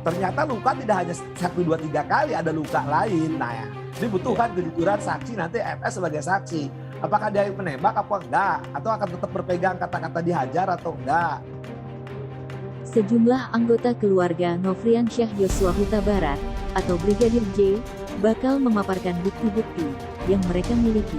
ternyata luka tidak hanya 1, 2, 3 kali, ada luka lain. Nah ya, dibutuhkan kejujuran saksi, nanti FS sebagai saksi. Apakah dia menembak apa enggak? Atau akan tetap berpegang kata-kata dihajar atau enggak? Sejumlah anggota keluarga Nofriansyah Yosua Huta Barat atau Brigadir J bakal memaparkan bukti-bukti yang mereka miliki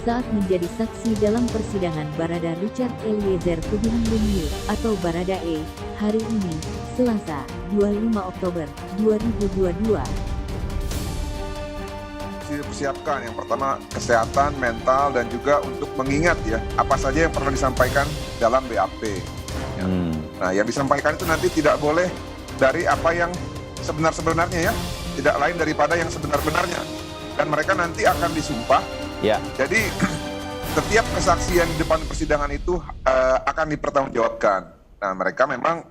saat menjadi saksi dalam persidangan Barada Richard Eliezer Pudium Lumiu atau Baradae hari ini, Selasa, 25 Oktober 2022. Persiapkan yang pertama kesehatan mental dan juga untuk mengingat ya apa saja yang perlu disampaikan dalam BAP. Ya. Nah, yang disampaikan itu nanti tidak boleh dari apa yang sebenarnya ya, tidak lain daripada yang sebenar-benarnya. Dan mereka nanti akan disumpah. Ya. Jadi setiap kesaksian di depan persidangan itu akan dipertanggungjawabkan. Nah, mereka memang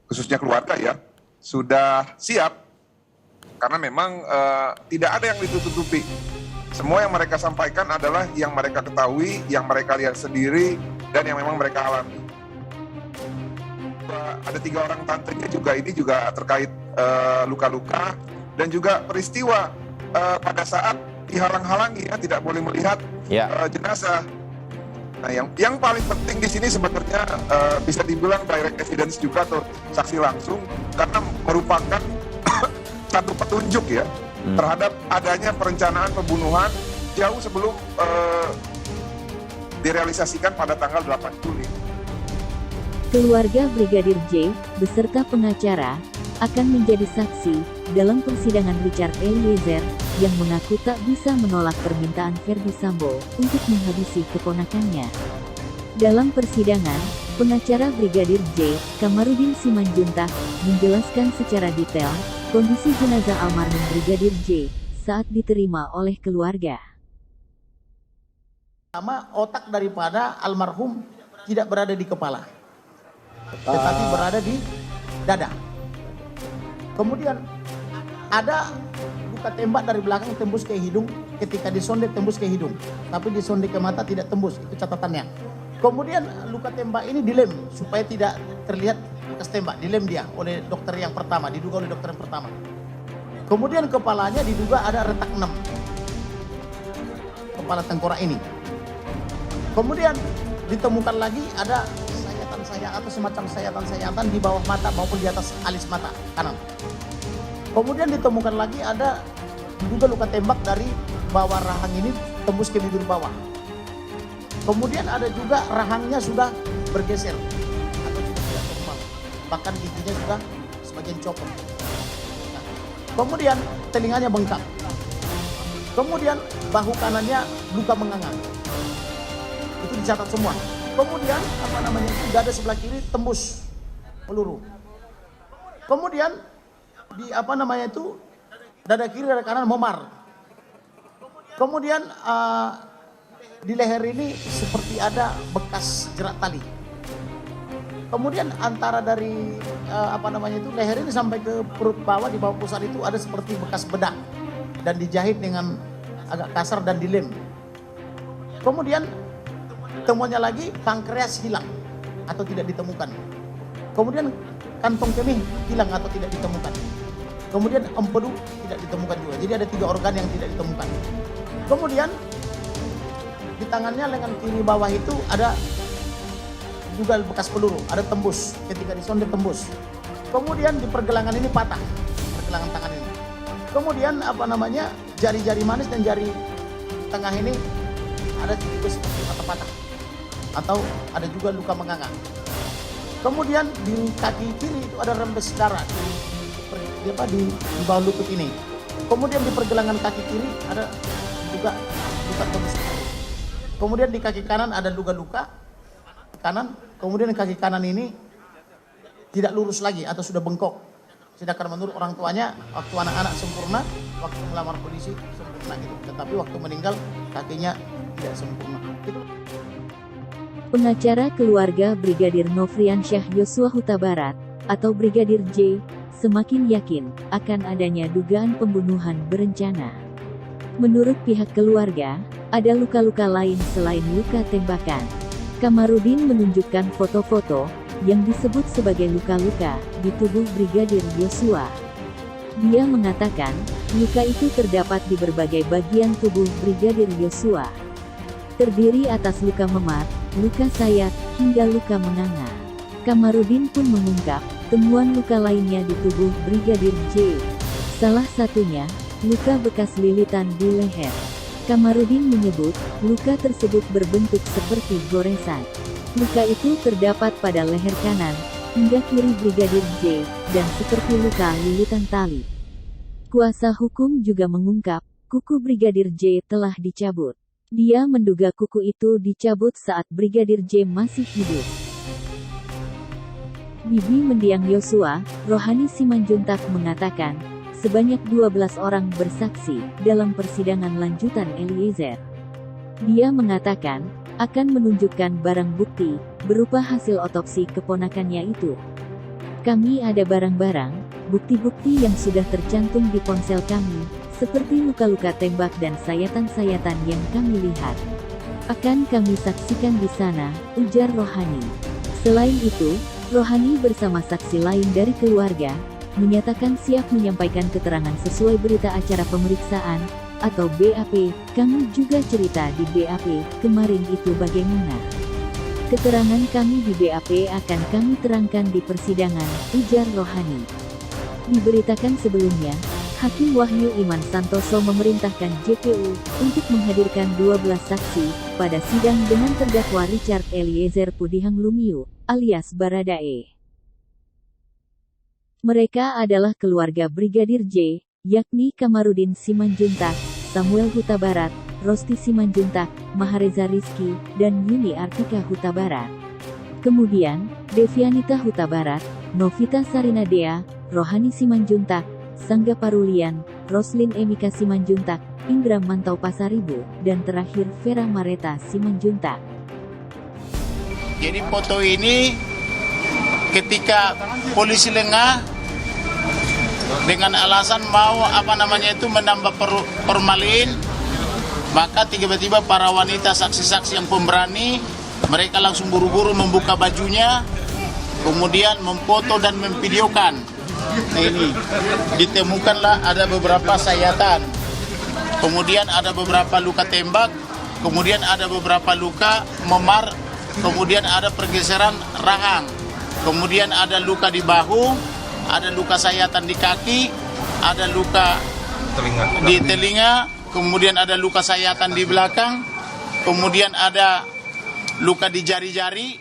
khususnya keluarga ya sudah siap karena memang tidak ada yang ditutupi. Semua yang mereka sampaikan adalah yang mereka ketahui, yang mereka lihat sendiri, dan yang memang mereka alami. Ada 3 orang tantenya juga ini juga terkait luka-luka dan juga peristiwa pada saat dihalang-halangi ya tidak boleh melihat jenazah. Nah, yang paling penting di sini sebenarnya bisa dibilang direct evidence juga atau saksi langsung karena merupakan satu petunjuk ya terhadap adanya perencanaan pembunuhan jauh sebelum direalisasikan pada tanggal 8 Juli. Keluarga Brigadir J beserta pengacara akan menjadi saksi dalam persidangan Richard Eliezer yang mengaku tak bisa menolak permintaan Verdi Sambo untuk menghabisi keponakannya. Dalam persidangan, pengacara Brigadir J, Kamarudin Simanjuntak, menjelaskan secara detail kondisi jenazah almarhum Brigadir J saat diterima oleh keluarga. Pertama, otak daripada almarhum tidak berada di kepala, tetapi berada di dada. Kemudian ada luka tembak dari belakang tembus ke hidung, ketika disonde tembus ke hidung, tapi disonde ke mata tidak tembus, itu catatannya. Kemudian luka tembak ini dilem supaya tidak terlihat bekas tembak, dilem dia oleh dokter yang pertama, diduga oleh dokter yang pertama. Kemudian kepalanya diduga ada retak 6, kepala tengkorak ini. Kemudian ditemukan lagi ada sayatan atau semacam sayatan-sayatan di bawah mata maupun di atas alis mata kanan. Kemudian ditemukan lagi ada diduga luka tembak dari bawah rahang ini tembus ke bibir bawah. Kemudian ada juga rahangnya sudah bergeser atau tidak normal, bahkan giginya sudah sebagian copot. Nah, kemudian telinganya bengkak. Kemudian bahu kanannya luka mengangang. Itu dicatat semua. Kemudian dada sebelah kiri tembus peluru. Kemudian di dada kiri dada kanan memar. Kemudian di leher ini seperti ada bekas jerat tali. Kemudian antara dari leher ini sampai ke perut bawah, di bawah pusar itu ada seperti bekas bedak dan dijahit dengan agak kasar dan dilem. Kemudian temuannya lagi pankreas hilang atau tidak ditemukan. Kemudian kantong kemih hilang atau tidak ditemukan. Kemudian empedu tidak ditemukan juga. Jadi ada 3 organ yang tidak ditemukan. Kemudian di tangannya lengan kiri bawah itu ada juga bekas peluru, ada tembus, ketika disonde tembus. Kemudian di pergelangan ini patah, pergelangan tangan ini. Kemudian jari-jari manis dan jari tengah ini ada juga seperti patah-patah atau ada juga luka mengangang. Kemudian di kaki kiri itu ada rembes darah di bawah lutut ini. Kemudian di pergelangan kaki kiri ada juga luka tembus. Kemudian di kaki kanan ada luka-luka kanan. Kemudian di kaki kanan ini tidak lurus lagi atau sudah bengkok. Sedangkan menurut orang tuanya waktu anak-anak sempurna, waktu melamar polisi sempurna gitu. Tetapi waktu meninggal kakinya tidak sempurna. Gitu. Pengacara keluarga Brigadir Nofriansyah Yosua Huta Barat atau Brigadir J semakin yakin akan adanya dugaan pembunuhan berencana. Menurut pihak keluarga, ada luka-luka lain selain luka tembakan. Kamarudin menunjukkan foto-foto yang disebut sebagai luka-luka di tubuh Brigadir Yosua. Dia mengatakan, luka itu terdapat di berbagai bagian tubuh Brigadir Yosua. Terdiri atas luka memar, luka sayat, hingga luka menganga. Kamarudin pun mengungkap, temuan luka lainnya di tubuh Brigadir J. Salah satunya, luka bekas lilitan di leher. Kamarudin menyebut, luka tersebut berbentuk seperti goresan. Luka itu terdapat pada leher kanan, hingga kiri Brigadir J, dan seperti luka lilitan tali. Kuasa hukum juga mengungkap, kuku Brigadir J telah dicabut. Dia menduga kuku itu dicabut saat Brigadir J masih hidup. Bibi mendiang Yosua, Rohani Simanjuntak mengatakan, sebanyak 12 orang bersaksi dalam persidangan lanjutan Eliezer. Dia mengatakan, akan menunjukkan barang bukti, berupa hasil otopsi keponakannya itu. Kami ada barang-barang, bukti-bukti yang sudah tercantum di ponsel kami, seperti luka-luka tembak dan sayatan-sayatan yang kami lihat. Akan kami saksikan di sana, ujar Rohani. Selain itu, Rohani bersama saksi lain dari keluarga, menyatakan siap menyampaikan keterangan sesuai berita acara pemeriksaan, atau BAP. Kami juga cerita di BAP, kemarin itu bagaimana. Keterangan kami di BAP akan kami terangkan di persidangan, ujar Rohani. Diberitakan sebelumnya, Hakim Wahyu Iman Santoso memerintahkan JPU untuk menghadirkan 12 saksi pada sidang dengan terdakwa Richard Eliezer Pudihang Lumiu, alias Baradae. Mereka adalah keluarga Brigadir J, yakni Kamarudin Simanjuntak, Samuel Huta Barat, Rosti Simanjuntak, Mahareza Rizky, dan Yuni Artika Huta Barat. Kemudian, Devianita Huta Barat, Novita Sarinadea, Rohani Simanjuntak, Sangga Parulian, Roslin Emika Simanjuntak, Indra Mantau Pasaribu, dan terakhir Vera Mareta Simanjuntak. Jadi foto ini ketika polisi lengah dengan alasan mau menambah formalin, maka tiba-tiba para wanita saksi-saksi yang pemberani, mereka langsung buru-buru membuka bajunya, kemudian memfoto dan memvideokan. Nah ini, ditemukanlah ada beberapa sayatan, kemudian ada beberapa luka tembak, kemudian ada beberapa luka memar, kemudian ada pergeseran rahang, kemudian ada luka di bahu, ada luka sayatan di kaki, ada luka di telinga, kemudian ada luka sayatan di belakang, kemudian ada luka di jari-jari,